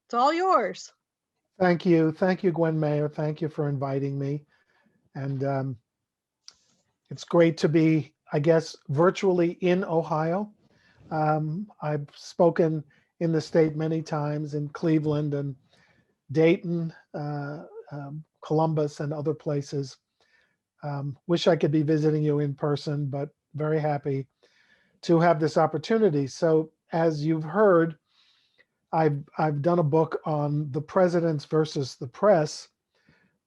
It's all yours. Thank you. Thank you, Gwen Mayer. Thank you for inviting me. And it's great to be, I guess, virtually in Ohio. I've spoken in the state many times in Cleveland and Dayton, Columbus, and other places. Wish I could be visiting you in person, but very happy to have this opportunity. So, as you've heard, I've done a book on the presidents versus the press,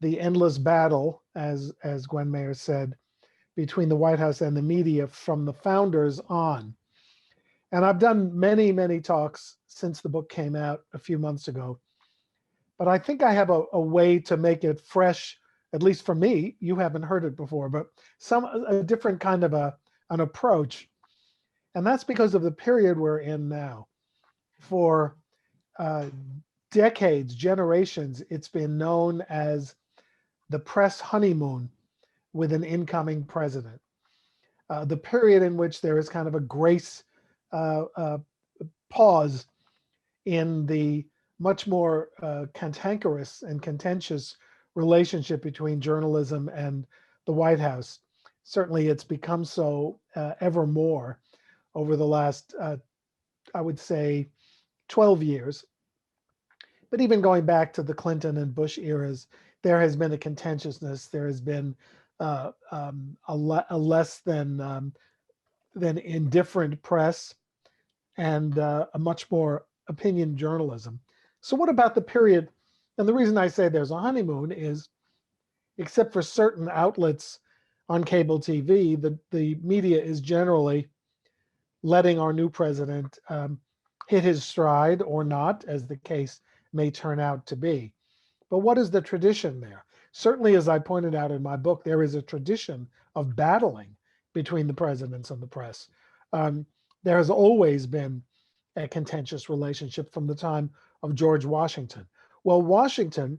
the endless battle, as Gwen Mayer said, between the White House and the media from the founders on. And I've done many, many talks since the book came out a few months ago. But I think I have a way to make it fresh, at least for me. You haven't heard it before, but a different kind of an approach. And that's because of the period we're in now. For uh, decades, generations, it's been known as the press honeymoon with an incoming president. The period in which there is kind of a grace pause in the much more cantankerous and contentious relationship between journalism and the White House. Certainly, it's become so ever more over the last, I would say, 12 years. But even going back to the Clinton and Bush eras, there has been a contentiousness. There has been a less than indifferent press and a much more opinion journalism. So, what about the period? And the reason I say there's a honeymoon is, except for certain outlets on cable TV, the media is generally letting our new president hit his stride or not, as the case may turn out to be. But what is the tradition there? Certainly, as I pointed out in my book, there is a tradition of battling between the presidents and the press. Um, there has always been a contentious relationship from the time of George Washington. Well, Washington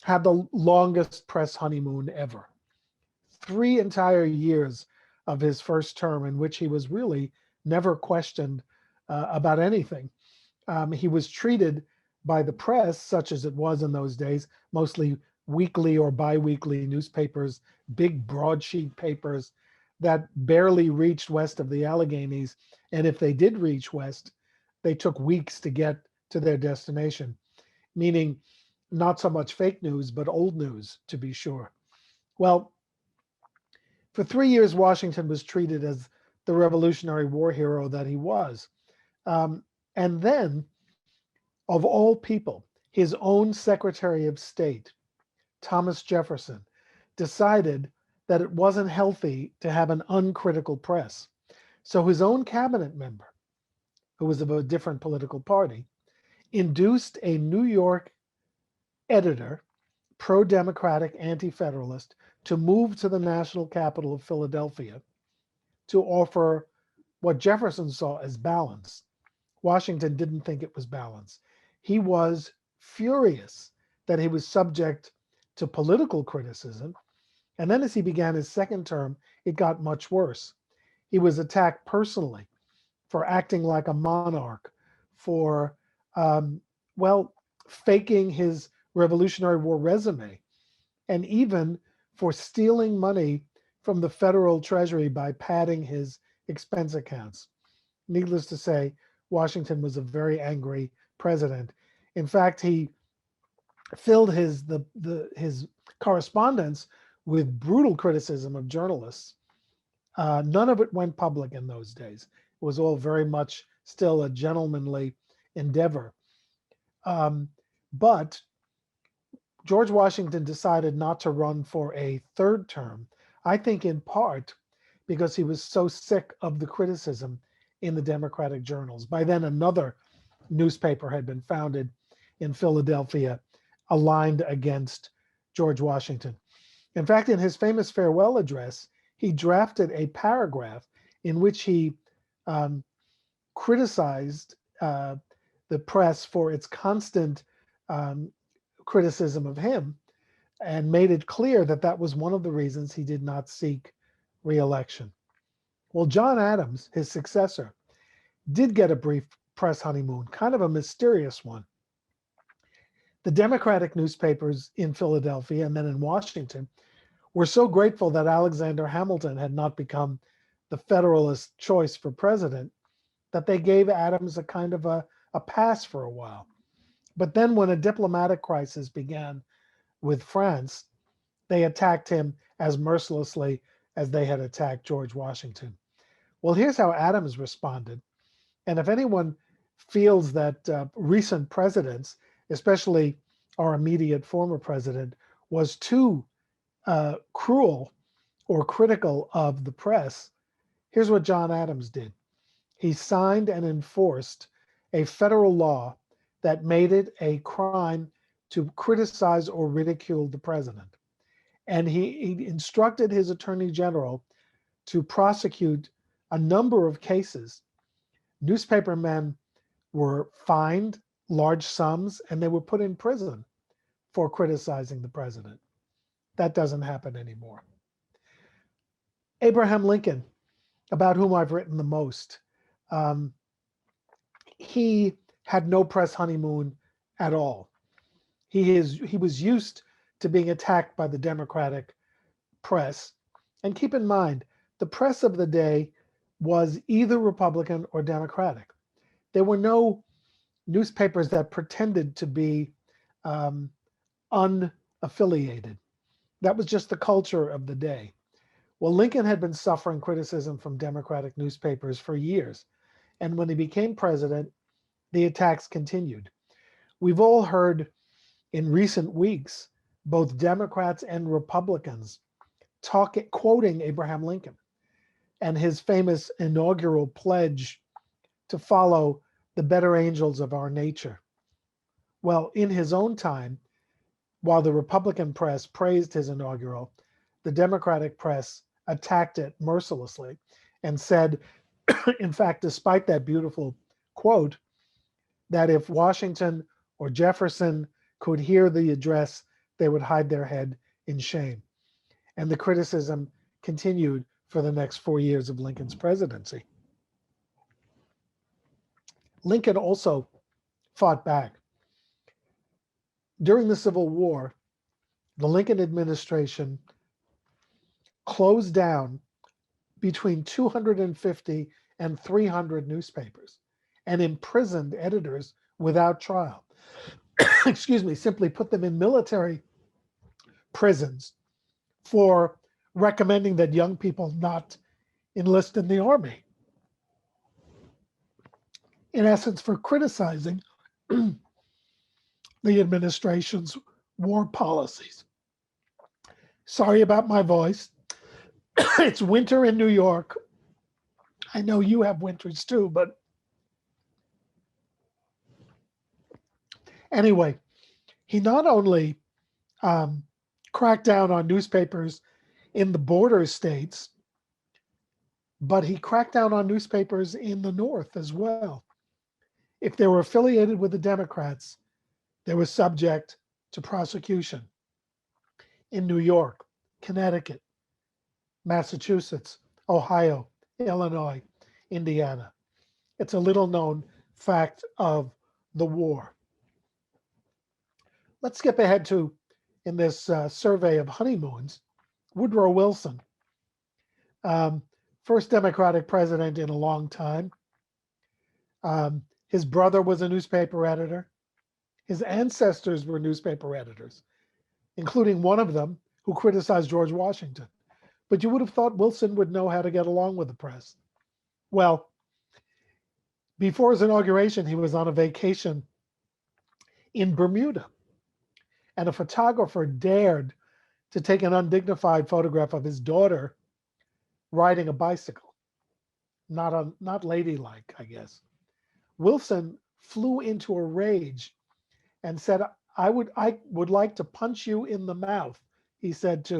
had the longest press honeymoon ever. 3 entire years of his first term, in which he was really never questioned about anything. He was treated by the press, such as it was in those days, mostly weekly or biweekly newspapers, big broadsheet papers that barely reached west of the Alleghenies. And if they did reach west, they took weeks to get to their destination, meaning not so much fake news, but old news, to be sure. Well, for 3 years, Washington was treated as the Revolutionary War hero that he was. And then, of all people, his own Secretary of State, Thomas Jefferson, decided that it wasn't healthy to have an uncritical press. So his own cabinet member, who was of a different political party, induced a New York editor, pro democratic, anti federalist, to move to the national capital of Philadelphia to offer what Jefferson saw as balance. Washington didn't think it was balance. He was furious that he was subject to political criticism. And then, as he began his second term, it got much worse. He was attacked personally for acting like a monarch, for, um, well, faking his Revolutionary War resume, and even for stealing money from the federal treasury by padding his expense accounts. Needless to say, Washington was a very angry president. In fact, he filled his correspondence with brutal criticism of journalists. None of it went public in those days. It was all very much still a gentlemanly endeavor. Um, but George Washington decided not to run for a third term, I think in part because he was so sick of the criticism in the Democratic journals. By then, another newspaper had been founded in Philadelphia aligned against George Washington. In fact, in his famous farewell address, he drafted a paragraph in which he um, criticized the press for its constant um, criticism of him and made it clear that that was one of the reasons he did not seek reelection. Well, John Adams, his successor, did get a brief press honeymoon, kind of a mysterious one. The Democratic newspapers in Philadelphia and then in Washington were so grateful that Alexander Hamilton had not become the Federalist choice for president that they gave Adams a kind of a pass for a while. But then when a diplomatic crisis began with France, they attacked him as mercilessly as they had attacked George Washington. Well, here's how Adams responded. And if anyone feels that recent presidents, especially our immediate former president, was too cruel or critical of the press, here's what John Adams did. He signed and enforced a federal law that made it a crime to criticize or ridicule the president. And he instructed his attorney general to prosecute a number of cases. Newspapermen were fined large sums and they were put in prison for criticizing the president. That doesn't happen anymore. Abraham Lincoln, about whom I've written the most, he had no press honeymoon at all. He was used to being attacked by the Democratic press. And keep in mind, the press of the day was either Republican or Democratic. There were no newspapers that pretended to be unaffiliated. That was just the culture of the day. Well, Lincoln had been suffering criticism from Democratic newspapers for years. And when he became president, the attacks continued. We've all heard in recent weeks, both Democrats and Republicans quoting Abraham Lincoln and his famous inaugural pledge to follow the better angels of our nature. Well, in his own time, while the Republican press praised his inaugural, the Democratic press attacked it mercilessly and said, in fact, despite that beautiful quote, that if Washington or Jefferson could hear the address, they would hide their head in shame. And the criticism continued for the next 4 years of Lincoln's presidency. Lincoln also fought back. During the Civil War, the Lincoln administration closed down between 250 and 300 newspapers and imprisoned editors without trial. Excuse me, simply put them in military prisons for recommending that young people not enlist in the army. In essence, for criticizing the administration's war policies. Sorry about my voice. It's winter in New York. I know you have winters too, but anyway, he not only cracked down on newspapers in the border states, but he cracked down on newspapers in the North as well. If they were affiliated with the Democrats, they were subject to prosecution in New York, Connecticut, Massachusetts, Ohio, Illinois, Indiana. It's a little known fact of the war. Let's skip ahead to, in this survey of honeymoons, Woodrow Wilson, first Democratic president in a long time. His brother was a newspaper editor. His ancestors were newspaper editors, including one of them who criticized George Washington. But you would have thought Wilson would know how to get along with the press. Well, before his inauguration, he was on a vacation in Bermuda, and a photographer dared to take an undignified photograph of his daughter riding a bicycle. Not ladylike, I guess. Wilson flew into a rage and said, I would like to punch you in the mouth, he said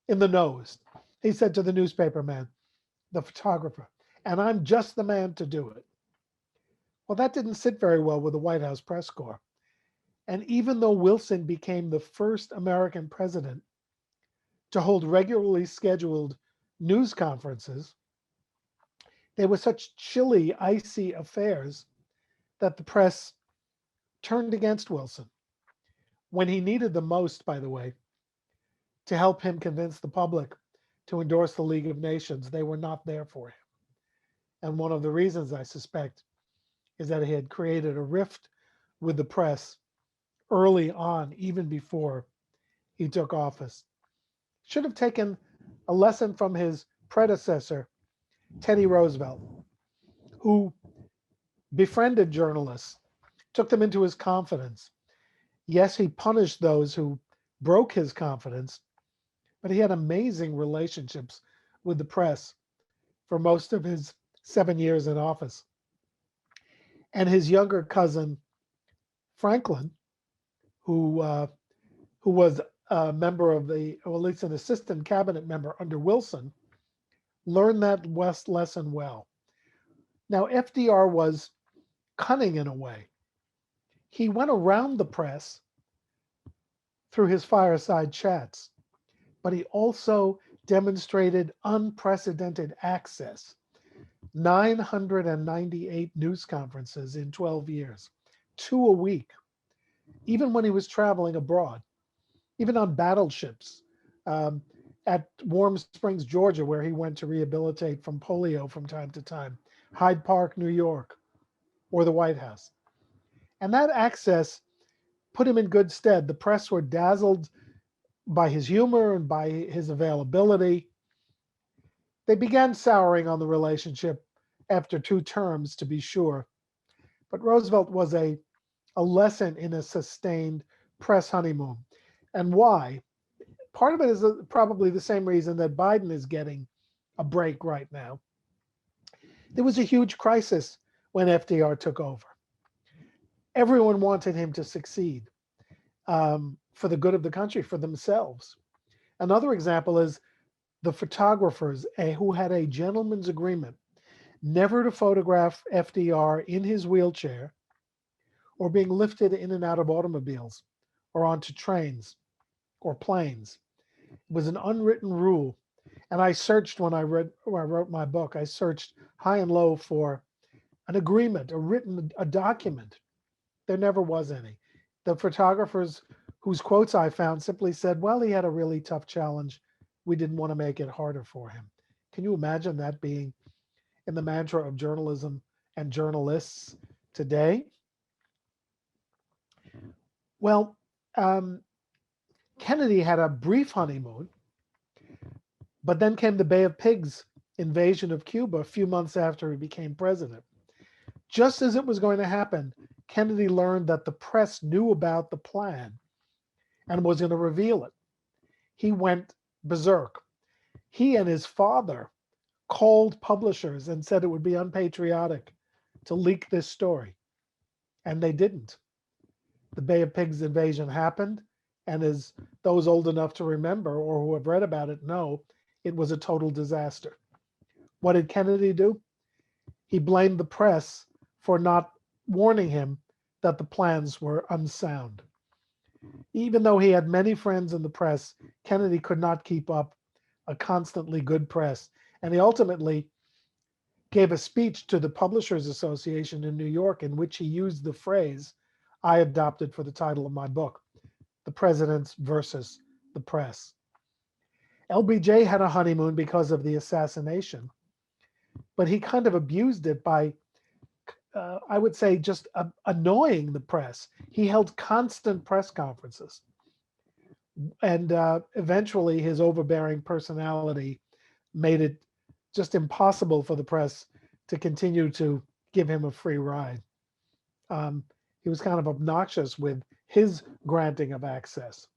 in the nose. He said to the newspaper man, the photographer, and I'm just the man to do it. Well, that didn't sit very well with the White House press corps. And even though Wilson became the first American president to hold regularly scheduled news conferences, they were such chilly, icy affairs that the press turned against Wilson. when he needed the most, by the way, to help him convince the public to endorse the League of Nations, they were not there for him. And one of the reasons, I suspect, is that he had created a rift with the press early on, even before he took office. Should have taken a lesson from his predecessor, Teddy Roosevelt, who befriended journalists, took them into his confidence. Yes, he punished those who broke his confidence, but he had amazing relationships with the press for most of his 7 years in office. And his younger cousin, Franklin, who who was a member of the, or at least an assistant cabinet member under Wilson, learned that lesson well. Now, FDR was cunning in a way. He went around the press through his fireside chats, but he also demonstrated unprecedented access. 998 news conferences in 12 years, 2 a week, even when he was traveling abroad, even on battleships, um, at Warm Springs, Georgia, where he went to rehabilitate from polio from time to time, Hyde Park, New York, or the White House. And that access put him in good stead. The press were dazzled by his humor and by his availability. They began souring on the relationship after 2 terms, to be sure. But Roosevelt was a lesson in a sustained press honeymoon. And why? Part of it is probably the same reason that Biden is getting a break right now. There was a huge crisis when FDR took over. Everyone wanted him to succeed, for the good of the country, for themselves. Another example is the photographers who had a gentleman's agreement never to photograph FDR in his wheelchair or being lifted in and out of automobiles or onto trains or planes. It was an unwritten rule. And I searched when I wrote my book, I searched high and low for an agreement, a document. There never was any. The photographers whose quotes I found simply said, well, he had a really tough challenge. We didn't want to make it harder for him. Can you imagine that being in the mantra of journalism and journalists today? Well, um, Kennedy had a brief honeymoon, but then came the Bay of Pigs invasion of Cuba a few months after he became president. Just as it was going to happen, Kennedy learned that the press knew about the plan and was going to reveal it. He went berserk. He and his father called publishers and said it would be unpatriotic to leak this story, and they didn't. The Bay of Pigs invasion happened, and as those old enough to remember or who have read about it know, it was a total disaster. What did Kennedy do? He blamed the press for not warning him that the plans were unsound. Even though he had many friends in the press, Kennedy could not keep up a constantly good press. And he ultimately gave a speech to the Publishers Association in New York in which he used the phrase I adopted for the title of my book, The Presidents versus the Press. LBJ had a honeymoon because of the assassination, but he kind of abused it by, I would say, just annoying the press. He held constant press conferences. And eventually his overbearing personality made it just impossible for the press to continue to give him a free ride. He was kind of obnoxious with his granting of access.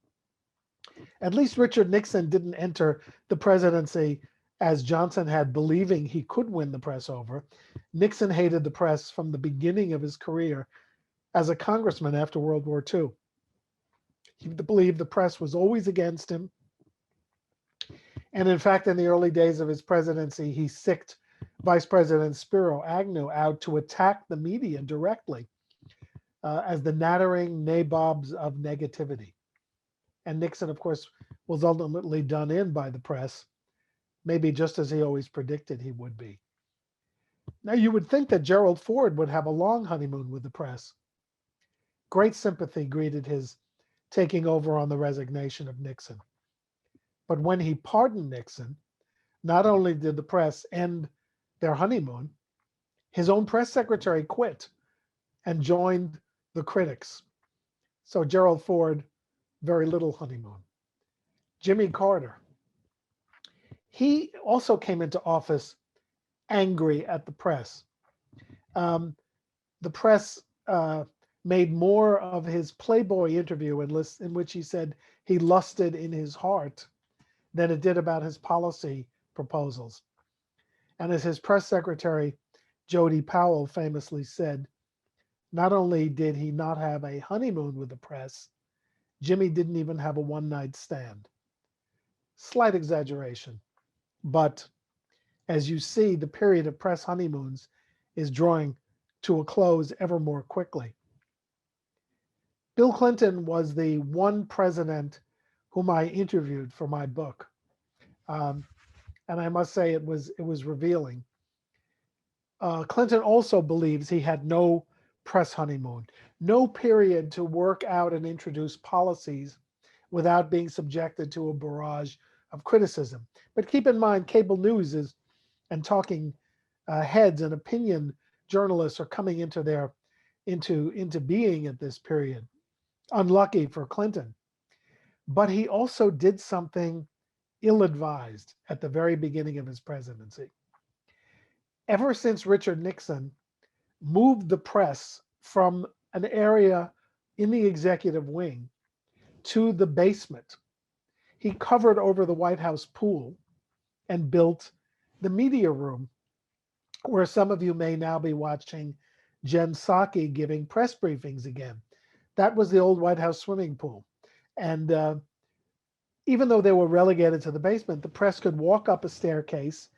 At least Richard Nixon didn't enter the presidency as Johnson had, believing he could win the press over. Nixon hated the press from the beginning of his career as a congressman after World War II. He believed the press was always against him. And in fact, in the early days of his presidency, he sicked Vice President Spiro Agnew out to attack the media directly as the nattering nabobs of negativity. And Nixon, of course, was ultimately done in by the press, maybe just as he always predicted he would be. Now, you would think that Gerald Ford would have a long honeymoon with the press. Great sympathy greeted his taking over on the resignation of Nixon. But when he pardoned Nixon, not only did the press end their honeymoon, his own press secretary quit and joined the critics. So Gerald Ford, very little honeymoon. Jimmy Carter, he also came into office angry at the press. Um, the press made more of his Playboy interview in which he said he lusted in his heart than it did about his policy proposals. And as his press secretary, Jody Powell, famously said, not only did he not have a honeymoon with the press, Jimmy didn't even have a one-night stand. Slight exaggeration, but as you see, the period of press honeymoons is drawing to a close ever more quickly. Bill Clinton was the one president whom I interviewed for my book. And I must say it was revealing. Clinton also believes he had no press honeymoon, no period to work out and introduce policies without being subjected to a barrage of criticism. But keep in mind, cable news is and talking heads and opinion journalists are coming into being at this period. Unlucky for Clinton, but he also did something ill-advised at the very beginning of his presidency. Ever since Richard Nixon moved the press from an area in the executive wing to the basement, he covered over the White House pool and built the media room, where some of you may now be watching Jen Psaki giving press briefings again. That was the old White House swimming pool. And even though they were relegated to the basement, the press could walk up a staircase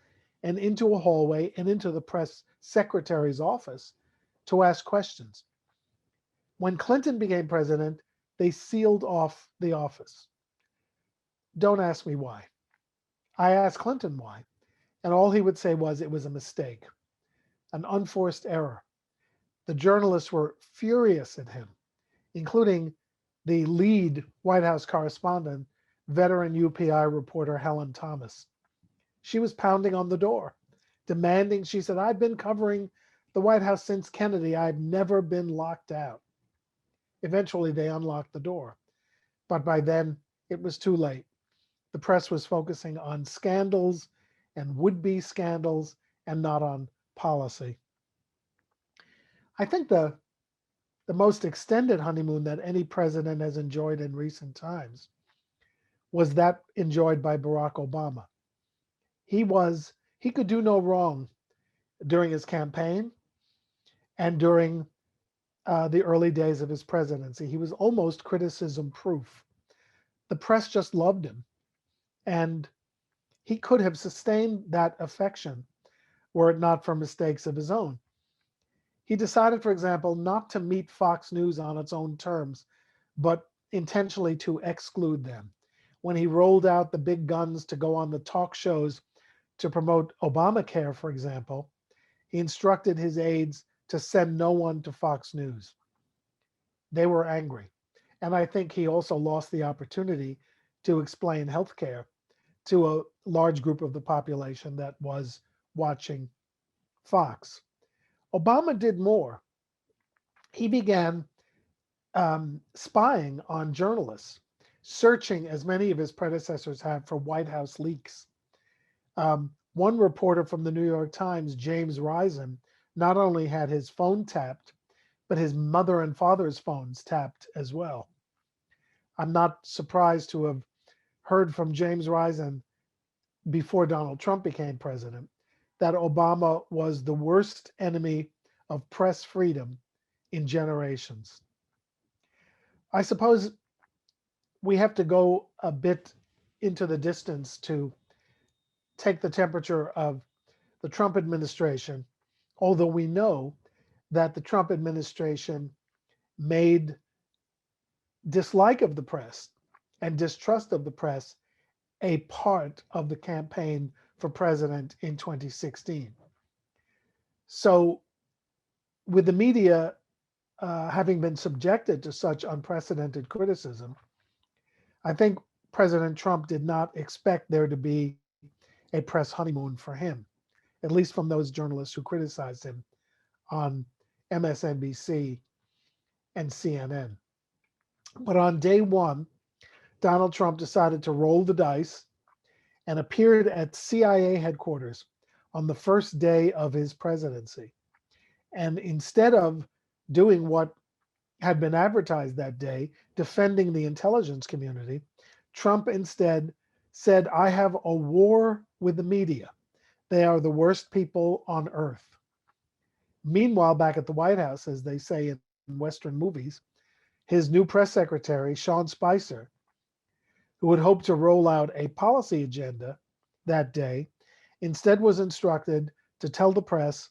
and into a hallway and into the press secretary's office to ask questions. When Clinton became president, they sealed off the office. Don't ask me why. I asked Clinton why, and all he would say was it was a mistake, an unforced error. The journalists were furious at him, including the lead White House correspondent, veteran UPI reporter Helen Thomas. She was pounding on the door, demanding, she said, I've been covering the White House since Kennedy. I've never been locked out. Eventually, they unlocked the door. But by then, it was too late. The press was focusing on scandals and would-be scandals and not on policy. I think the most extended honeymoon that any president has enjoyed in recent times was that enjoyed by Barack Obama. He could do no wrong during his campaign and during the early days of his presidency. He was almost criticism proof. The press just loved him, and he could have sustained that affection were it not for mistakes of his own. He decided, for example, not to meet Fox News on its own terms, but intentionally to exclude them. When he rolled out the big guns to go on the talk shows to promote Obamacare, for example, he instructed his aides to send no one to Fox News. They were angry. And I think he also lost the opportunity to explain healthcare to a large group of the population that was watching Fox. Obama did more. He began spying on journalists, searching, as many of his predecessors have, for White House leaks. One reporter from the New York Times, James Risen, not only had his phone tapped, but his mother and father's phones tapped as well. I'm not surprised to have heard from James Risen before Donald Trump became president that Obama was the worst enemy of press freedom in generations. I suppose we have to go a bit into the distance to take the temperature of the Trump administration, although we know that the Trump administration made dislike of the press and distrust of the press a part of the campaign for president in 2016. So with the media having been subjected to such unprecedented criticism, I think President Trump did not expect there to be a press honeymoon for him, at least from those journalists who criticized him on MSNBC and CNN. But on day one, Donald Trump decided to roll the dice and appeared at CIA headquarters on the first day of his presidency. And instead of doing what had been advertised that day, defending the intelligence community, Trump instead said, I have a war with the media. They are the worst people on earth. Meanwhile, back at the White House, as they say in Western movies, his new press secretary, Sean Spicer, who had hoped to roll out a policy agenda that day, instead was instructed to tell the press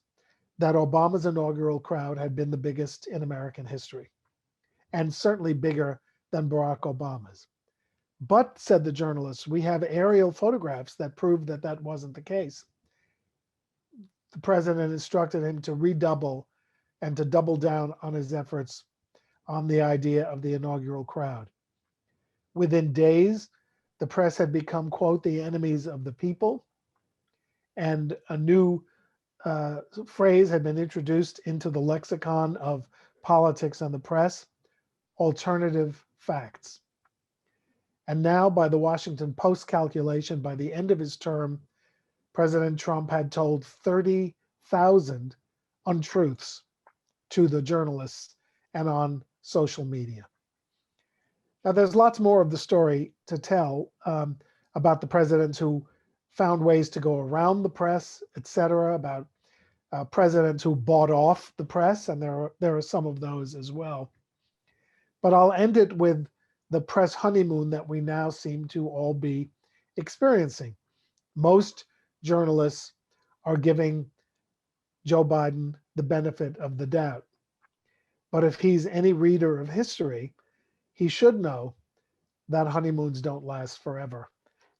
that Obama's inaugural crowd had been the biggest in American history, and certainly bigger than Barack Obama's. But, said the journalists, we have aerial photographs that prove that that wasn't the case. The president instructed him to redouble and to double down on his efforts on the idea of the inaugural crowd. Within days, the press had become, quote, the enemies of the people, and a new phrase had been introduced into the lexicon of politics and the press, alternative facts. And now, by the Washington Post calculation, by the end of his term, President Trump had told 30,000 untruths to the journalists and on social media. Now, there's lots more of the story to tell about the presidents who found ways to go around the press, etc., about presidents who bought off the press, and there are some of those as well. But I'll end it with the press honeymoon that we now seem to all be experiencing. Most journalists are giving Joe Biden the benefit of the doubt. But if he's any reader of history, he should know that honeymoons don't last forever.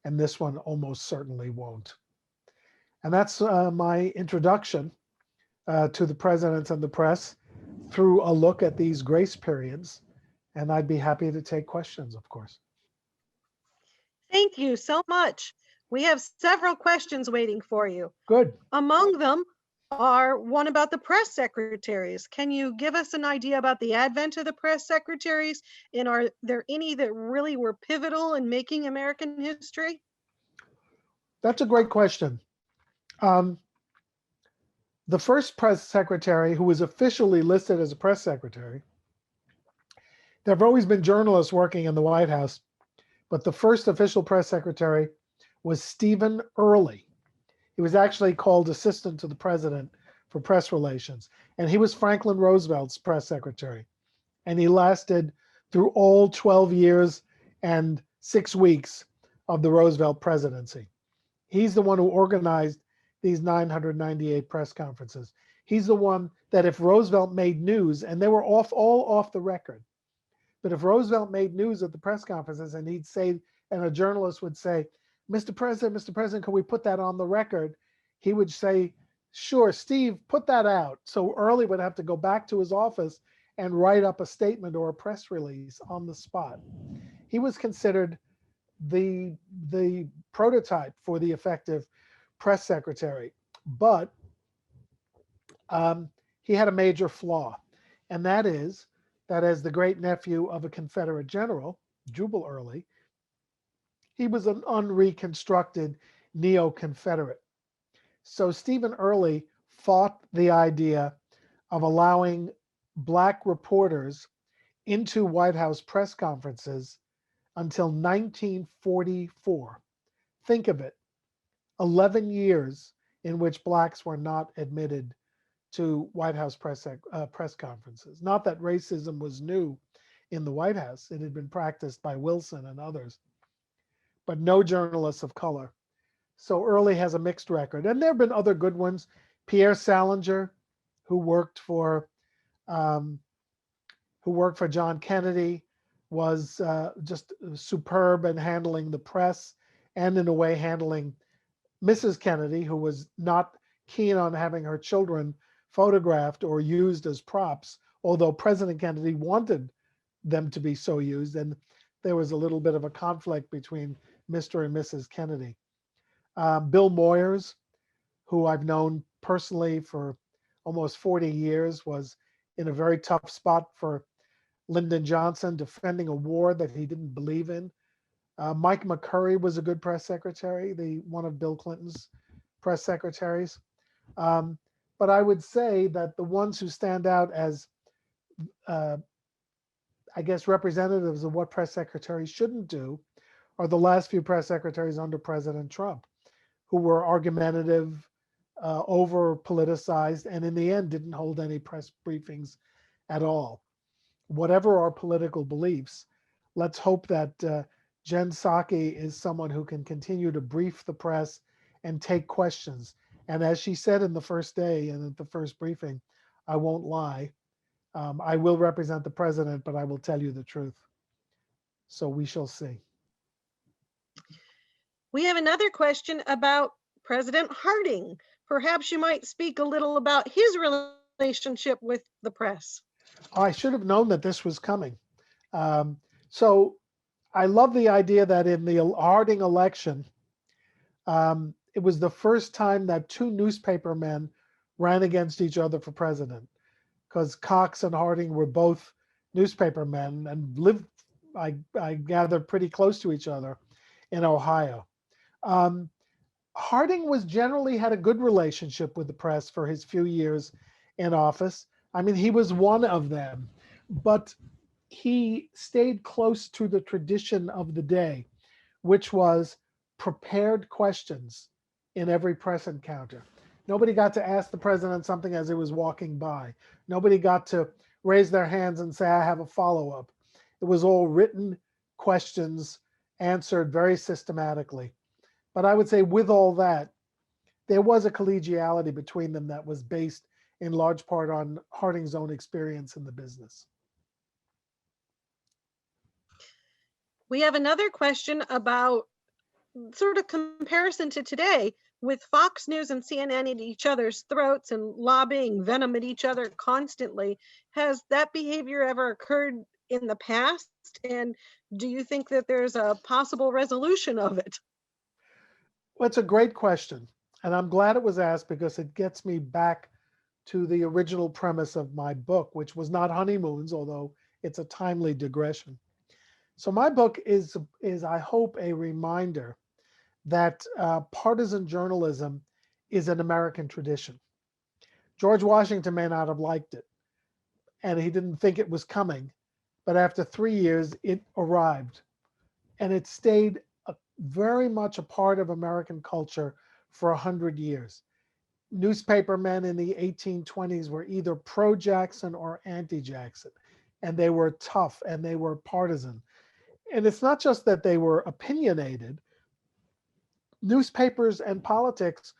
And this one almost certainly won't. And that's my introduction to the presidents and the press through a look at these grace periods. And I'd be happy to take questions, of course. Thank you so much. We have several questions waiting for you. Good. Among them are one about the press secretaries. Can you give us an idea about the advent of the press secretaries? And are there any that really were pivotal in making American history? That's a great question. The first press secretary who was officially listed as a press secretary, there have always been journalists working in the White House, but the first official press secretary was Stephen Early. He was actually called assistant to the president for press relations, and he was Franklin Roosevelt's press secretary. And he lasted through all 12 years and 6 weeks of the Roosevelt presidency. He's the one who organized these 998 press conferences. He's the one that if Roosevelt made news, and they were all off the record, but if Roosevelt made news at the press conferences and he'd say, and a journalist would say, Mr. President, can we put that on the record? He would say, sure, Steve, put that out. So Early would have to go back to his office and write up a statement or a press release on the spot. He was considered the prototype for the effective press secretary, but he had a major flaw, and that is that as the great nephew of a Confederate general, Jubal Early, he was an unreconstructed neo-Confederate. So Stephen Early fought the idea of allowing Black reporters into White House press conferences until 1944. Think of it, 11 years in which Blacks were not admitted to White House press conferences. Not that racism was new in the White House. It had been practiced by Wilson and others, but no journalists of color. So Early has a mixed record. And there have been other good ones. Pierre Salinger, who worked for John Kennedy, was just superb in handling the press and in a way handling Mrs. Kennedy, who was not keen on having her children photographed or used as props although President Kennedy wanted them to be so used, and there was a little bit of a conflict between Mr. and Mrs. Kennedy. Bill Moyers, who I've known personally for almost 40 years, was in a very tough spot for Lyndon Johnson, defending a war that he didn't believe in. Mike McCurry was a good press secretary, one of Bill Clinton's press secretaries. Um, but I would say that the ones who stand out as, uh, I guess, representatives of what press secretaries shouldn't do are the last few press secretaries under President Trump, who were argumentative, over politicized, and in the end didn't hold any press briefings at all. Whatever our political beliefs, let's hope that Jen Psaki is someone who can continue to brief the press and take questions. And as she said in the first day and at the first briefing, I won't lie. I will represent the president, but I will tell you the truth. So we shall see. We have another question about President Harding. Perhaps you might speak a little about his relationship with the press. I should have known that this was coming. Um, so I love the idea that in the Harding election, it was the first time that two newspaper men ran against each other for president, because Cox and Harding were both newspaper men and lived, I gathered, pretty close to each other in Ohio. Um, Harding was generally had a good relationship with the press for his few years in office. I mean, he was one of them, but he stayed close to the tradition of the day, which was prepared questions in every press encounter. Nobody got to ask the president something as he was walking by. Nobody got to raise their hands and say, I have a follow-up. It was all written questions answered very systematically. But I would say with all that, there was a collegiality between them that was based in large part on Harding's own experience in the business. We have another question about sort of comparison to today, with Fox News and CNN at each other's throats and lobbying venom at each other constantly. Has that behavior ever occurred in the past? And do you think that there's a possible resolution of it? Well, it's a great question. And I'm glad it was asked because it gets me back to the original premise of my book, which was not honeymoons, although it's a timely digression. So my book is I hope, a reminder that partisan journalism is an American tradition. George Washington may not have liked it, and he didn't think it was coming, but after 3 years, it arrived, and it stayed very much a part of American culture for 100 years. Newspapermen in the 1820s were either pro-Jackson or anti-Jackson, and they were tough and they were partisan. And it's not just that they were opinionated. Newspapers and politics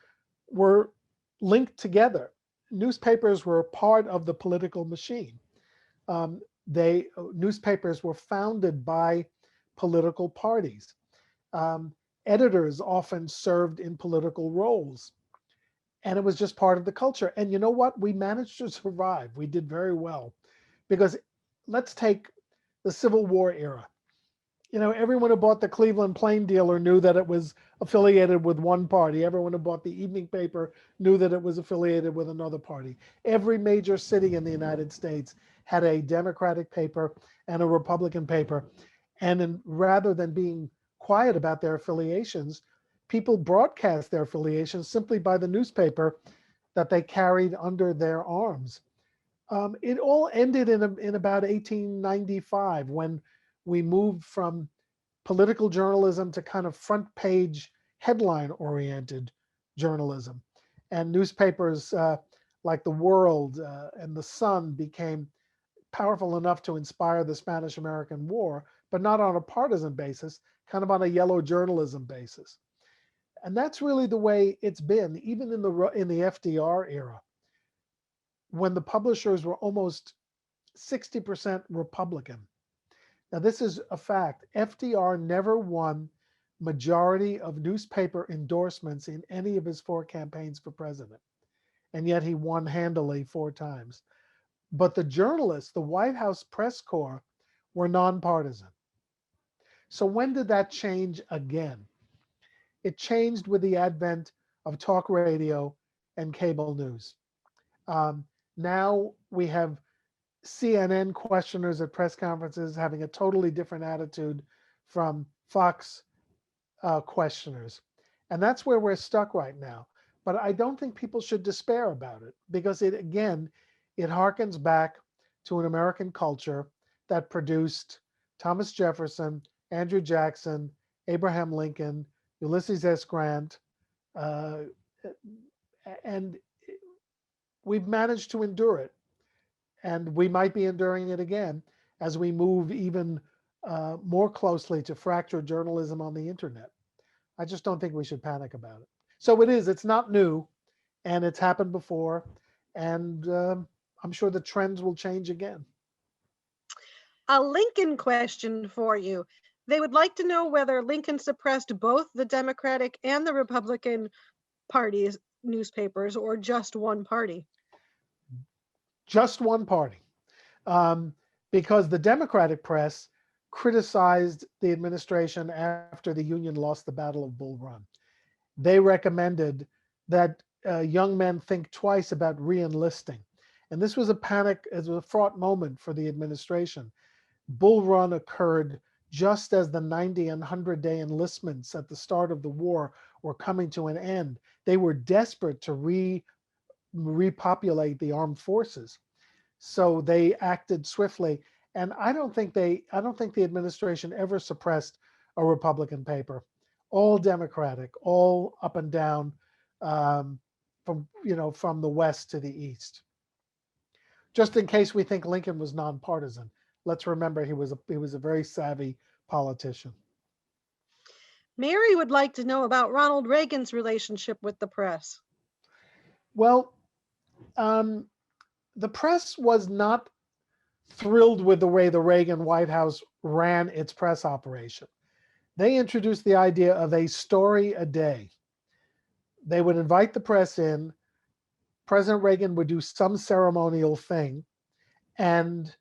were linked together. Newspapers were part of the political machine. Newspapers were founded by political parties. Editors often served in political roles, and it was just part of the culture. And you know what? We managed to survive. We did very well, because let's take the Civil War era. You know, everyone who bought the Cleveland Plain Dealer knew that it was affiliated with one party. Everyone who bought the evening paper knew that it was affiliated with another party. Every major city in the United States had a Democratic paper and a Republican paper. And rather than being quiet about their affiliations, people broadcast their affiliations simply by the newspaper that they carried under their arms. It all ended in about 1895, when we moved from political journalism to kind of front page headline oriented journalism. And newspapers like The World and The Sun became powerful enough to inspire the Spanish American War, but not on a partisan basis, kind of on a yellow journalism basis. And that's really the way it's been, even in the FDR era, when the publishers were almost 60% Republican. Now, this is a fact. FDR never won majority of newspaper endorsements in any of his 4 campaigns for president. And yet he won handily 4 times. But the journalists, the White House press corps, were nonpartisan. So when did that change again? It changed with the advent of talk radio and cable news. Um, Now we have CNN questioners at press conferences having a totally different attitude from Fox questioners. And that's where we're stuck right now. But I don't think people should despair about it because it, again, it harkens back to an American culture that produced Thomas Jefferson, Andrew Jackson, Abraham Lincoln, Ulysses S. Grant, uh, and we've managed to endure it. And we might be enduring it again as we move even more closely to fractured journalism on the internet. I just don't think we should panic about it. So it's not new, and it's happened before, and I'm sure the trends will change again. A Lincoln question for you. They would like to know whether Lincoln suppressed both the Democratic and the Republican parties' newspapers or just one party. Just one party, um, because the Democratic press criticized the administration after the Union lost the Battle of Bull Run. They recommended that young men think twice about reenlisting. And this was a panic, it was a fraught moment for the administration. Bull Run occurred just as the 90 and 100-day enlistments at the start of the war were coming to an end. They were desperate to repopulate the armed forces. So they acted swiftly. And I don't think the administration ever suppressed a Republican paper. All Democratic, all up and down, um, from the west to the east. Just in case we think Lincoln was nonpartisan, let's remember he was a very savvy politician. Mary would like to know about Ronald Reagan's relationship with the press. Well, um, the press was not thrilled with the way the Reagan White House ran its press operation. They introduced the idea of a story a day. They would invite the press in. President Reagan would do some ceremonial thing, and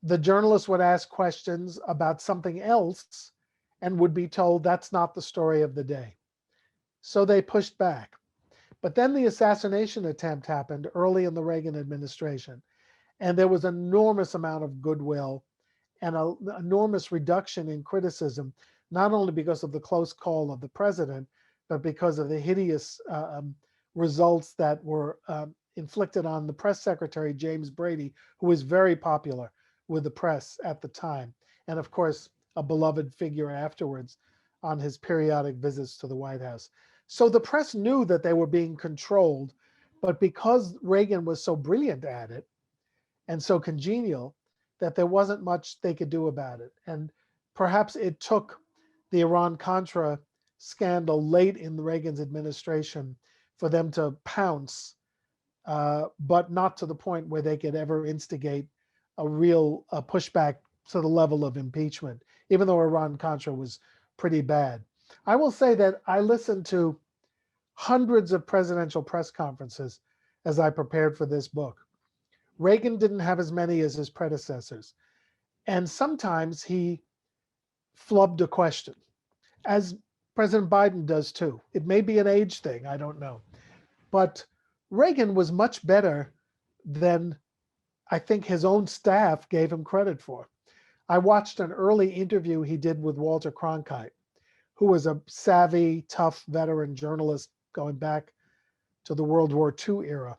the journalists would ask questions about something else and would be told that's not the story of the day. So they pushed back. But then the assassination attempt happened early in the Reagan administration, and there was an enormous amount of goodwill and an enormous reduction in criticism, not only because of the close call of the president, but because of the hideous results that were inflicted on the press secretary, James Brady, who was very popular with the press at the time. And of course, a beloved figure afterwards on his periodic visits to the White House. So the press knew that they were being controlled, but because Reagan was so brilliant at it and so congenial, that there wasn't much they could do about it. And perhaps it took the Iran-Contra scandal late in Reagan's administration for them to pounce, but not to the point where they could ever instigate a real pushback to the level of impeachment, even though Iran-Contra was pretty bad. I will say that I listened to hundreds of presidential press conferences as I prepared for this book. Reagan didn't have as many as his predecessors. And sometimes he flubbed a question, as President Biden does too. It may be an age thing, I don't know. But Reagan was much better than I think his own staff gave him credit for. I watched an early interview he did with Walter Cronkite, who was a savvy, tough veteran journalist going back to the World War II era.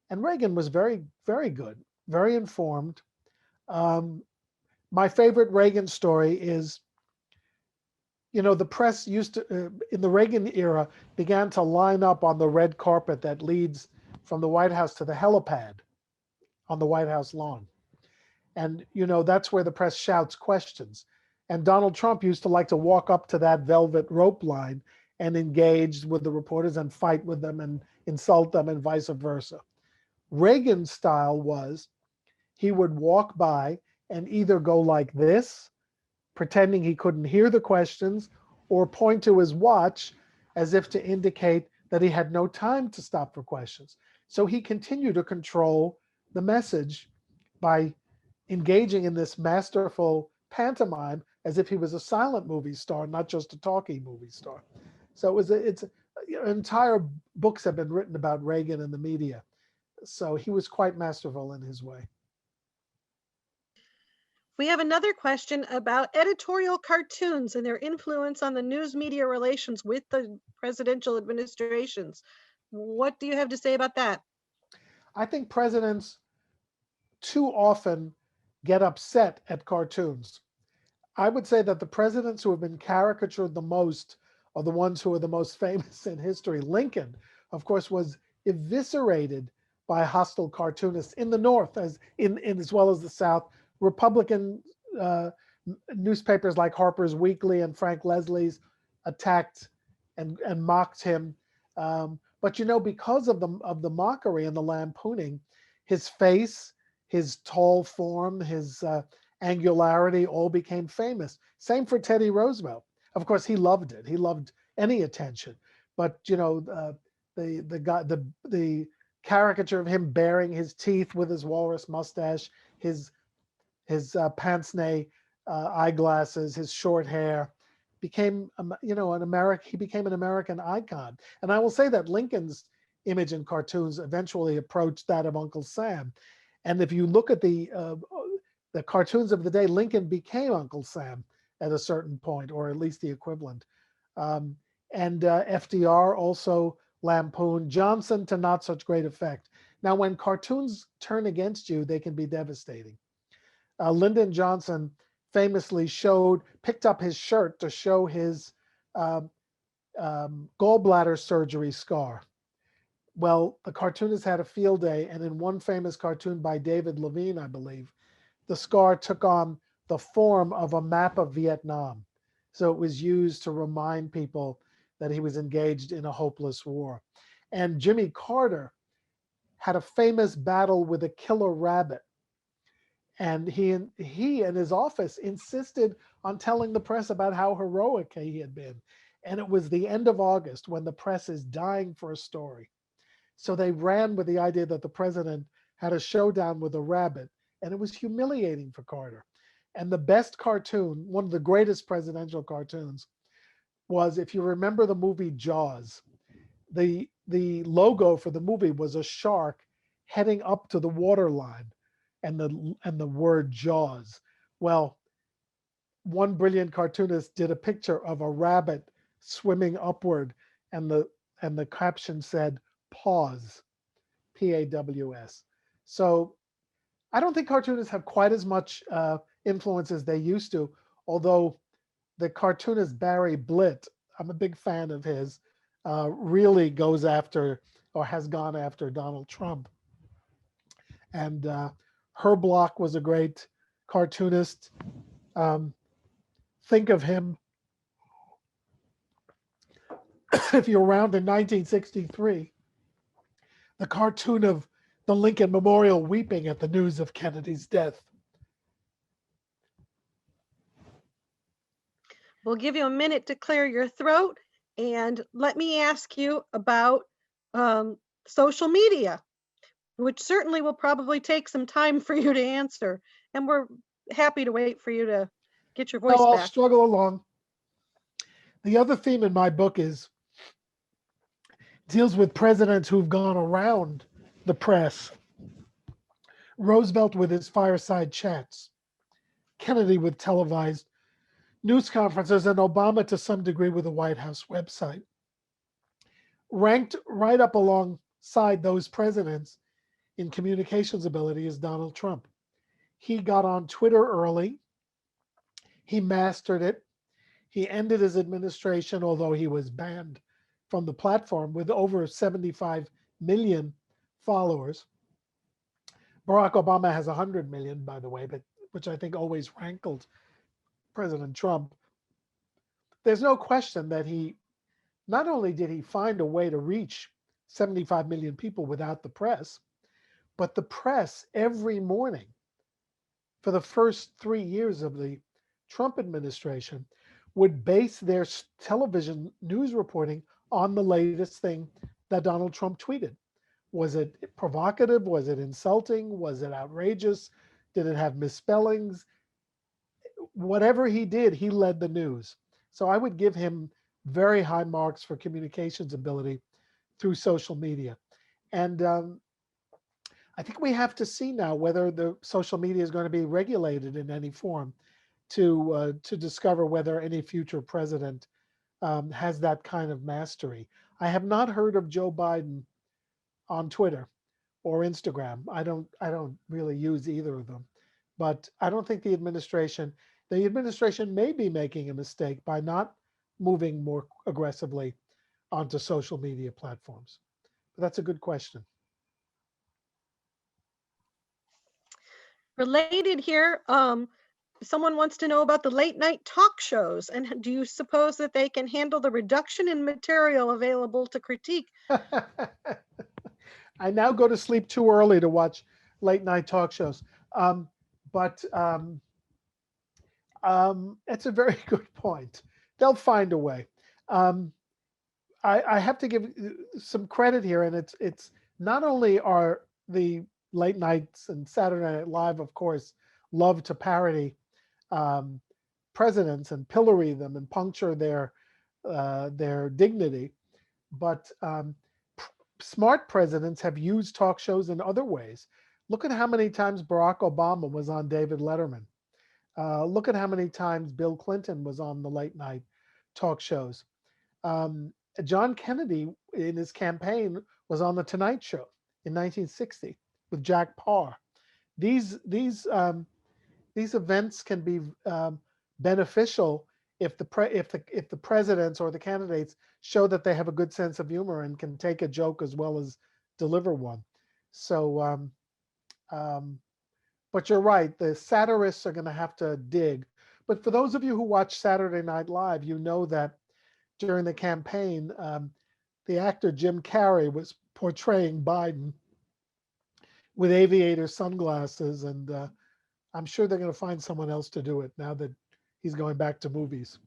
And Reagan was very, very good, very informed. Um, my favorite Reagan story is, the press used to, in the Reagan era, began to line up on the red carpet that leads from the White House to the helipad on the White House lawn. And, that's where the press shouts questions. And Donald Trump used to like to walk up to that velvet rope line and engage with the reporters and fight with them and insult them and vice versa. Reagan's style was he would walk by and either go like this, pretending he couldn't hear the questions, or point to his watch as if to indicate that he had no time to stop for questions. So he continued to control the message by engaging in this masterful pantomime as if he was a silent movie star, not just a talkie movie star. So entire books have been written about Reagan and the media. So he was quite masterful in his way. We have another question about editorial cartoons and their influence on the news media relations with the presidential administrations. What do you have to say about that? I think presidents too often get upset at cartoons. I would say that the presidents who have been caricatured the most are the ones who are the most famous in history. Lincoln, of course, was eviscerated by hostile cartoonists in the North in as well as the South. Republican uh, newspapers like Harper's Weekly and Frank Leslie's attacked and mocked him. But because of the mockery and the lampooning, his face, his tall form, his angularity all became famous. Same for Teddy Roosevelt. Of course, he loved it. He loved any attention. But the guy, the caricature of him baring his teeth with his walrus mustache, his pince-nez eyeglasses, his short hair, became an American. He became an American icon. And I will say that Lincoln's image in cartoons eventually approached that of Uncle Sam. And if you look at the cartoons of the day, Lincoln became Uncle Sam at a certain point, or at least the equivalent. Um, and FDR also lampooned Johnson to not such great effect. Now, when cartoons turn against you, they can be devastating. Lyndon Johnson famously picked up his shirt to show his um, gallbladder surgery scar. Well, the cartoonist had a field day, and in one famous cartoon by David Levine, I believe, the scar took on the form of a map of Vietnam. So it was used to remind people that he was engaged in a hopeless war. And Jimmy Carter had a famous battle with a killer rabbit. And he and his office insisted on telling the press about how heroic he had been. And it was the end of August when the press is dying for a story. So they ran with the idea that the president had a showdown with a rabbit, and it was humiliating for Carter. And the best cartoon, one of the greatest presidential cartoons, was, if you remember the movie Jaws, the logo for the movie was a shark heading up to the waterline, and the word Jaws. Well, one brilliant cartoonist did a picture of a rabbit swimming upward, and the caption said pause, PAWS. So I don't think cartoonists have quite as much influence as they used to, although the cartoonist Barry Blitt, I'm a big fan of his, really goes after, or has gone after, Donald Trump. And Herb Block was a great cartoonist. Um, think of him if you're around in 1963, the cartoon of the Lincoln Memorial weeping at the news of Kennedy's death. We'll give you a minute to clear your throat, and let me ask you about um, social media, which certainly will probably take some time for you to answer. And we're happy to wait for you to get your No, voice I'll back. struggle along. The other theme in my book deals with presidents who've gone around the press. Roosevelt with his fireside chats, Kennedy with televised news conferences, and Obama to some degree with a White House website. Ranked right up alongside those presidents in communications ability is Donald Trump. He got on Twitter early. He mastered it. He ended his administration, although he was banned from the platform, with over 75 million followers. Barack Obama has 100 million, by the way, but which I think always rankled President Trump. There's no question that he not only did he find a way to reach 75 million people without the press, but the press every morning for the first 3 years of the Trump administration would base their television news reporting on the latest thing that Donald Trump tweeted. Was it provocative? Was it insulting? Was it outrageous? Did it have misspellings? Whatever he did, he led the news. So I would give him very high marks for communications ability through social media. And I think we have to see now whether the social media is going to be regulated in any form to discover whether any future president has that kind of mastery. I have not heard of Joe Biden on Twitter or Instagram. I don't really use either of them, but I don't think the administration may be making a mistake by not moving more aggressively onto social media platforms. But that's a good question. Related here, someone wants to know about the late night talk shows, and do you suppose that they can handle the reduction in material available to critique? I now go to sleep too early to watch late night talk shows. Um, but it's a very good point. They'll find a way. Um, I have to give some credit here, and it's not only are the late nights and Saturday Night Live, of course, love to parody um, presidents and pillory them and puncture their dignity, but smart presidents have used talk shows in other ways. Look at how many times Barack Obama was on David Letterman. Look at how many times Bill Clinton was on the late night talk shows. Um, John Kennedy in his campaign was on the Tonight Show in 1960 with Jack Paar. These these um, these events can be beneficial if the presidents or the candidates show that they have a good sense of humor and can take a joke as well as deliver one. So, um, but you're right, the satirists are going to have to dig. But for those of you who watch Saturday Night Live, you know that during the campaign, the actor Jim Carrey was portraying Biden with aviator sunglasses, and I'm sure they're going to find someone else to do it now that he's going back to movies.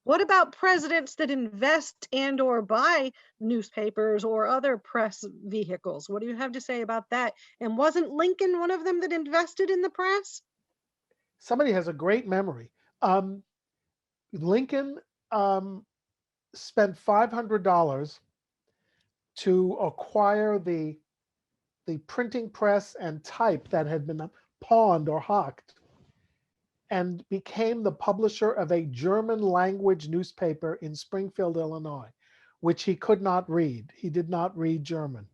What about presidents that invest and or buy newspapers or other press vehicles? What do you have to say about that? And wasn't Lincoln one of them that invested in the press? Somebody has a great memory. Um, Lincoln um, spent $500 to acquire the printing press and type that had been pawned or hawked, and became the publisher of a German language newspaper in Springfield, Illinois, which he could not read. He did not read German.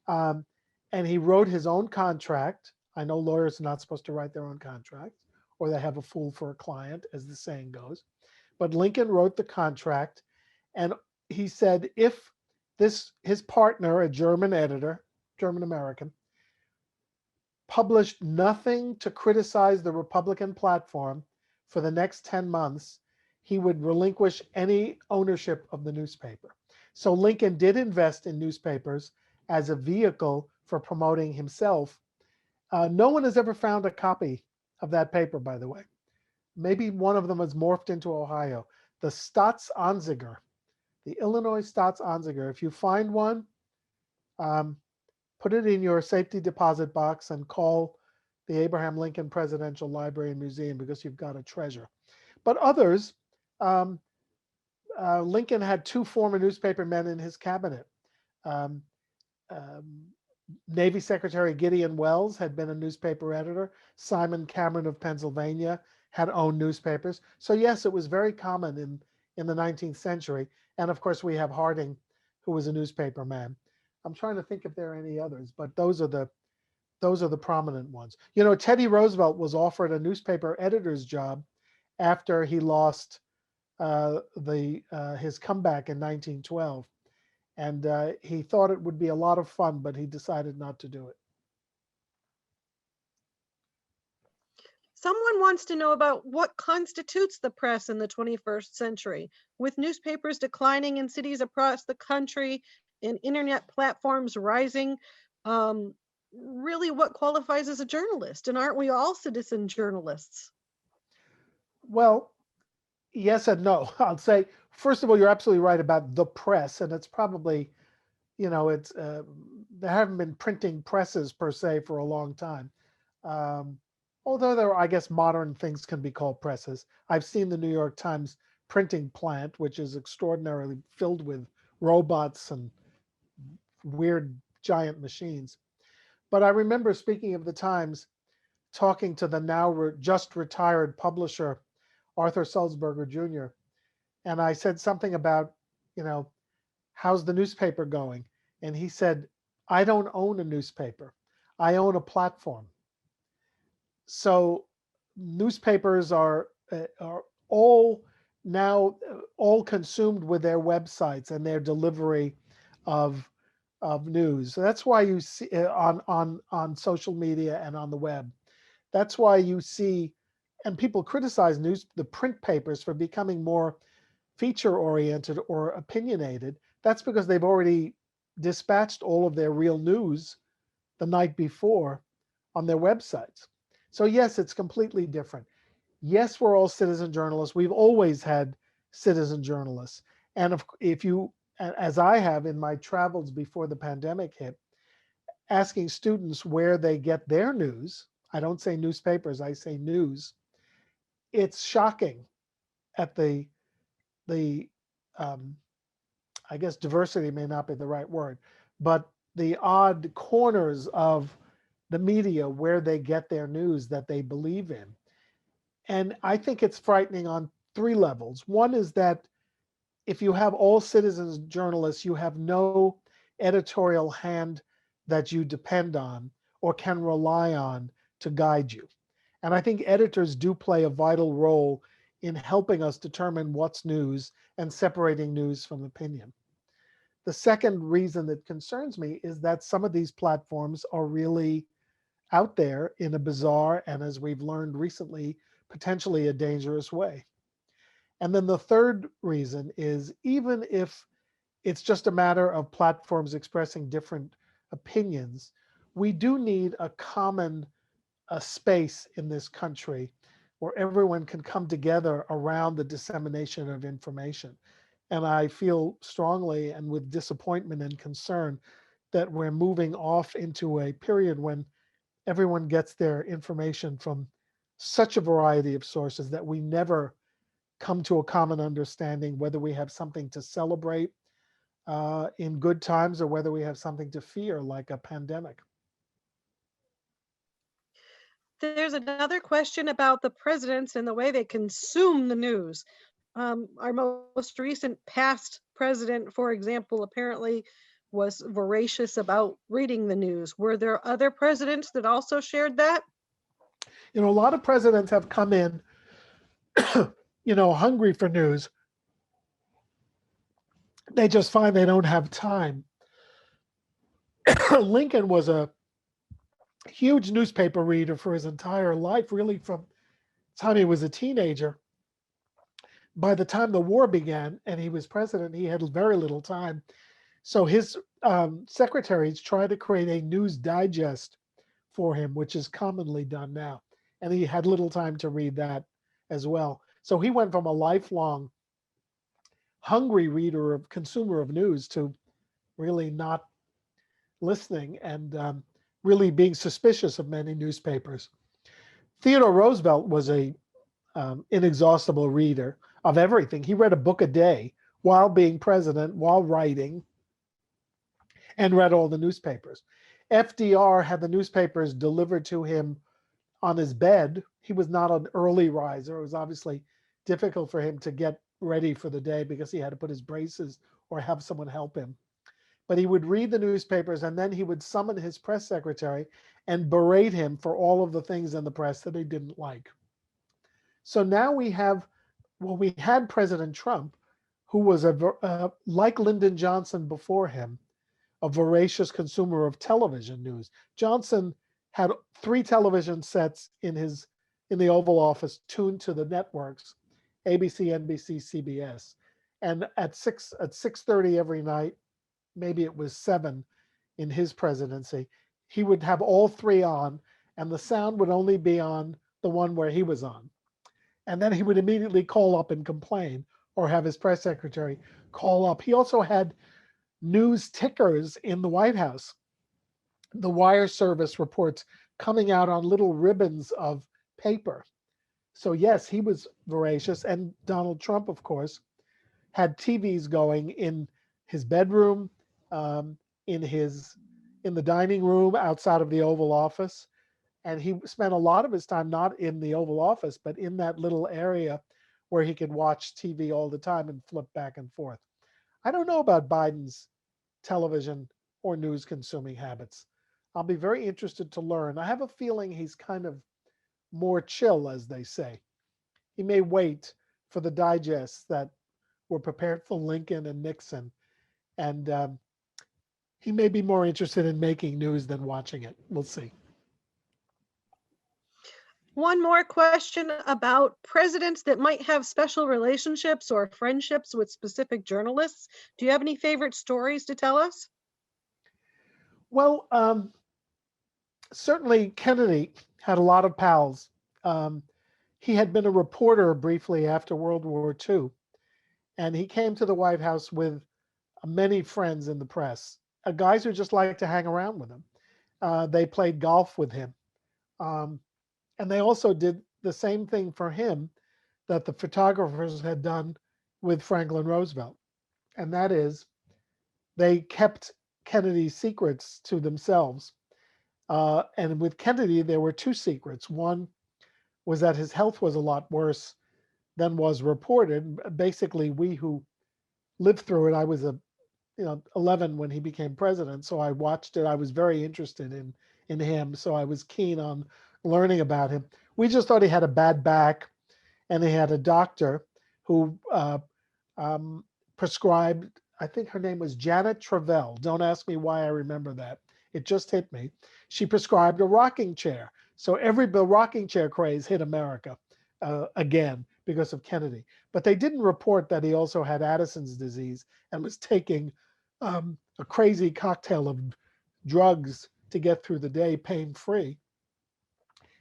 Um, and he wrote his own contract. I know lawyers are not supposed to write their own contracts, or they have a fool for a client, as the saying goes. But Lincoln wrote the contract, and he said if his partner, a German editor, German American, published nothing to criticize the Republican platform for the next 10 months, he would relinquish any ownership of the newspaper. So Lincoln did invest in newspapers as a vehicle for promoting himself. No one has ever found a copy of that paper, by the way. Maybe one of them has morphed into Ohio. The Staatsonziger, the Illinois Staatsonziger. If you find one, um, put it in your safety deposit box and call the Abraham Lincoln Presidential Library and Museum, because you've got a treasure. But others, um, Lincoln had two former newspaper men in his cabinet. Um, um, Navy Secretary Gideon Welles had been a newspaper editor. Simon Cameron of Pennsylvania had owned newspapers. So yes, it was very common in the 19th century. And of course, we have Harding, who was a newspaper man. I'm trying to think if there are any others, but those are the prominent ones. You know, Teddy Roosevelt was offered a newspaper editor's job after he lost his comeback in 1912, and he thought it would be a lot of fun, but he decided not to do it. Someone wants to know about what constitutes the press in the 21st century. With newspapers declining in cities across the country and internet platforms rising, um, really what qualifies as a journalist? And aren't we all citizen journalists? Well, yes and no. I'll say first of all, you're absolutely right about the press, and it's probably, it's there haven't been printing presses per se for a long time. Um, Although there, I guess, modern things can be called presses. I've seen the New York Times printing plant, which is extraordinarily filled with robots and weird giant machines. But I remember, speaking of the Times, talking to the now just retired publisher, Arthur Sulzberger Jr. And I said something about, you know, how's the newspaper going? And he said, I don't own a newspaper. I own a platform. So newspapers are all now all consumed with their websites and their delivery of news. So that's why you see on social media and on the web. That's why you see, and people criticize the print papers for becoming more feature oriented or opinionated. That's because they've already dispatched all of their real news the night before on their websites. So yes, it's completely different. Yes, we're all citizen journalists. We've always had citizen journalists. And if you, as I have in my travels before the pandemic hit, asking students where they get their news, I don't say newspapers, I say news. It's shocking at the um, I guess diversity may not be the right word, but the odd corners of the media where they get their news that they believe in. And I think it's frightening on three levels. One is that if you have all citizens journalists, you have no editorial hand that you depend on or can rely on to guide you. And I think editors do play a vital role in helping us determine what's news and separating news from opinion. The second reason that concerns me is that some of these platforms are really out there in a bizarre and, as we've learned recently, potentially a dangerous way. And then the third reason is, even if it's just a matter of platforms expressing different opinions, we do need a common space in this country where everyone can come together around the dissemination of information. And I feel strongly and with disappointment and concern that we're moving off into a period when everyone gets their information from such a variety of sources that we never come to a common understanding whether we have something to celebrate in good times or whether we have something to fear, like a pandemic. There's another question about the presidents and the way they consume the news. Our most recent past president, for example, apparently was voracious about reading the news. Were there other presidents that also shared that? A lot of presidents have come in, hungry for news. They just find they don't have time. Lincoln was a huge newspaper reader for his entire life, really from the time he was a teenager. By the time the war began and he was president, he had very little time. So his secretaries tried to create a news digest for him, which is commonly done now. And he had little time to read that as well. So he went from a lifelong hungry reader of consumer of news to really not listening and really being suspicious of many newspapers. Theodore Roosevelt was a inexhaustible reader of everything. He read a book a day while being president, while writing, and read all the newspapers. FDR had the newspapers delivered to him on his bed. He was not an early riser. It was obviously difficult for him to get ready for the day because he had to put his braces or have someone help him. But he would read the newspapers and then he would summon his press secretary and berate him for all of the things in the press that he didn't like. So now we had President Trump, who was like Lyndon Johnson before him, a voracious consumer of television news. Johnson had 3 television sets in the Oval Office tuned to the networks, ABC, NBC, CBS. And at 6:30 every night, maybe it was 7 in his presidency, he would have all 3 on, and the sound would only be on the one where he was on. And then he would immediately call up and complain, or have his press secretary call up. He also had news tickers in the White House. The wire service reports coming out on little ribbons of paper. So yes, he was voracious, and Donald Trump, of course, had TVs going in his bedroom, um, in his in the dining room outside of the Oval Office, and he spent a lot of his time not in the Oval Office, but in that little area where he could watch TV all the time and flip back and forth. I don't know about Biden's television or news consuming habits. I'll be very interested to learn. I have a feeling he's kind of more chill, as they say. He may wait for the digests that were prepared for Lincoln and Nixon, and he may be more interested in making news than watching it. We'll see. One more question about presidents that might have special relationships or friendships with specific journalists. Do you have any favorite stories to tell us? Well, certainly Kennedy had a lot of pals. Um, he had been a reporter briefly after World War II, and he came to the White House with many friends in the press, guys who just liked to hang around with him. They played golf with him. Um, and they also did the same thing for him that the photographers had done with Franklin Roosevelt. And that is, they kept Kennedy's secrets to themselves. And with Kennedy, there were two secrets. One was that his health was a lot worse than was reported. Basically, we who lived through it, I was 11 when he became president, so I watched it. I was very interested in him, so I was keen on learning about him. We just thought he had a bad back, and he had a doctor who um, prescribed. I think her name was Janet Travell. Don't ask me why I remember that. It just hit me. She prescribed a rocking chair. So the rocking chair craze hit America again because of Kennedy. But they didn't report that he also had Addison's disease and was taking a crazy cocktail of drugs to get through the day pain free.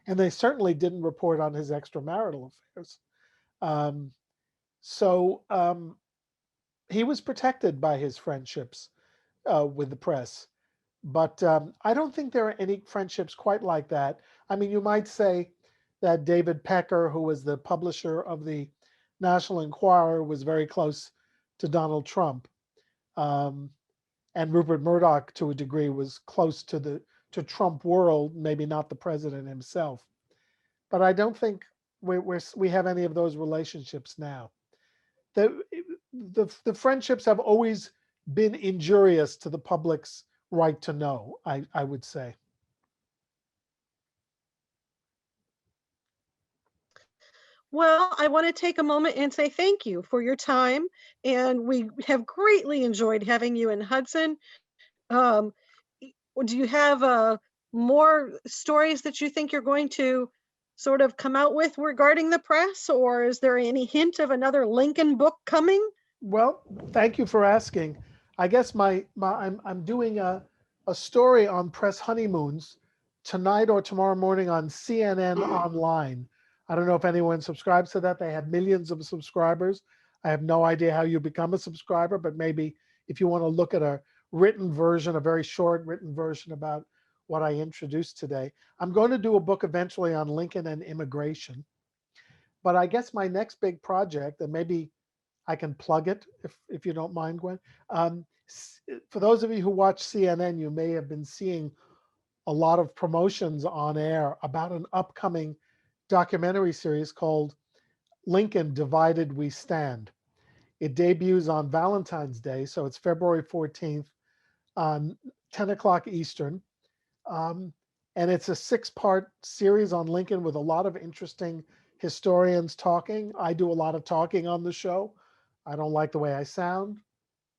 And they certainly didn't report on his extramarital affairs. Um, so he was protected by his friendships with the press. But I don't think there are any friendships quite like that. I mean, you might say that David Pecker, who was the publisher of the National Enquirer, was very close to Donald Trump. Um, and Rupert Murdoch, to a degree, was close to Trump world, maybe not the president himself. But I don't think we have any of those relationships now. The, the friendships have always been injurious to the public's right to know, I would say. Well, I want to take a moment and say thank you for your time. And we have greatly enjoyed having you in Hudson. Um, do you have more stories that you think you're going to sort of come out with regarding the press, or is there any hint of another Lincoln book coming? Well, thank you for asking. I guess I'm doing a story on press honeymoons tonight or tomorrow morning on CNN Online. I don't know if anyone subscribes to that. They have millions of subscribers. I have no idea how you become a subscriber, but maybe if you want to look at a written version, a very short written version about what I introduced today. I'm going to do a book eventually on Lincoln and immigration. But I guess my next big project, and maybe I can plug it if you don't mind, Gwen. Um, for those of you who watch CNN, you may have been seeing a lot of promotions on air about an upcoming documentary series called Lincoln Divided We Stand. It debuts on Valentine's Day, so it's February 14th on 10 o'clock Eastern. Um, and it's a 6-part series on Lincoln with a lot of interesting historians talking. I do a lot of talking on the show. I don't like the way I sound,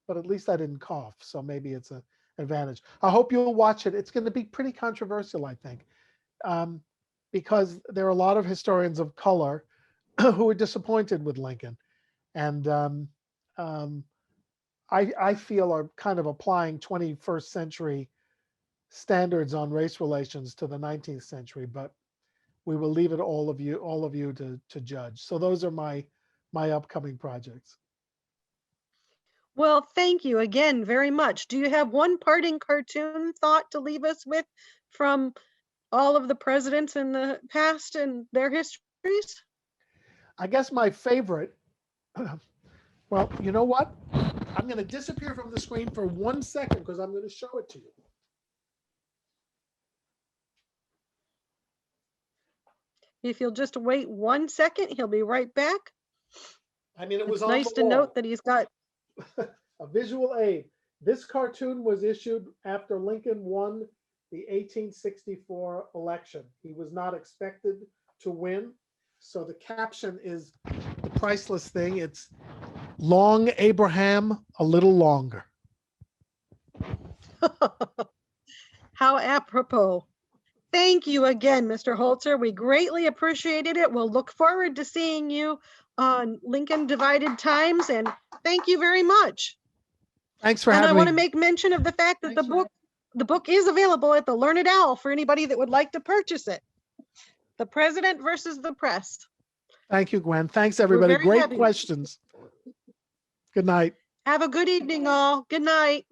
but at least I didn't cough, so maybe it's an advantage. I hope you'll watch it. It's going to be pretty controversial, I think, um, because there are a lot of historians of color who are disappointed with Lincoln, and um, I feel are kind of applying 21st century standards on race relations to the 19th century, but we will leave it all of you to judge. So those are my upcoming projects. Well, thank you again very much. Do you have one parting cartoon thought to leave us with from all of the presidents in the past and their histories? I guess my favorite, well, you know what? I'm going to disappear from the screen for 1 second because I'm going to show it to you. If you'll just wait 1 second, he'll be right back. I mean, it was It's on nice the to wall. note that he's got A visual aid. This cartoon was issued after Lincoln won the 1864 election. He was not expected to win. So the caption is the priceless thing. It's "Long Abraham, a little longer." how apropos. Thank you again, Mr. Holzer. We greatly appreciated it. We'll look forward to seeing you on Lincoln Divided Times, and thank you very much. Thanks for And I having want to me. make mention of the fact that the book is available at the Learned Owl for anybody that would like to purchase it. The President versus the Press. Thank you, Gwen. Thanks, We're everybody. very Great happy. questions. Good night. Have a good evening, all. Good night.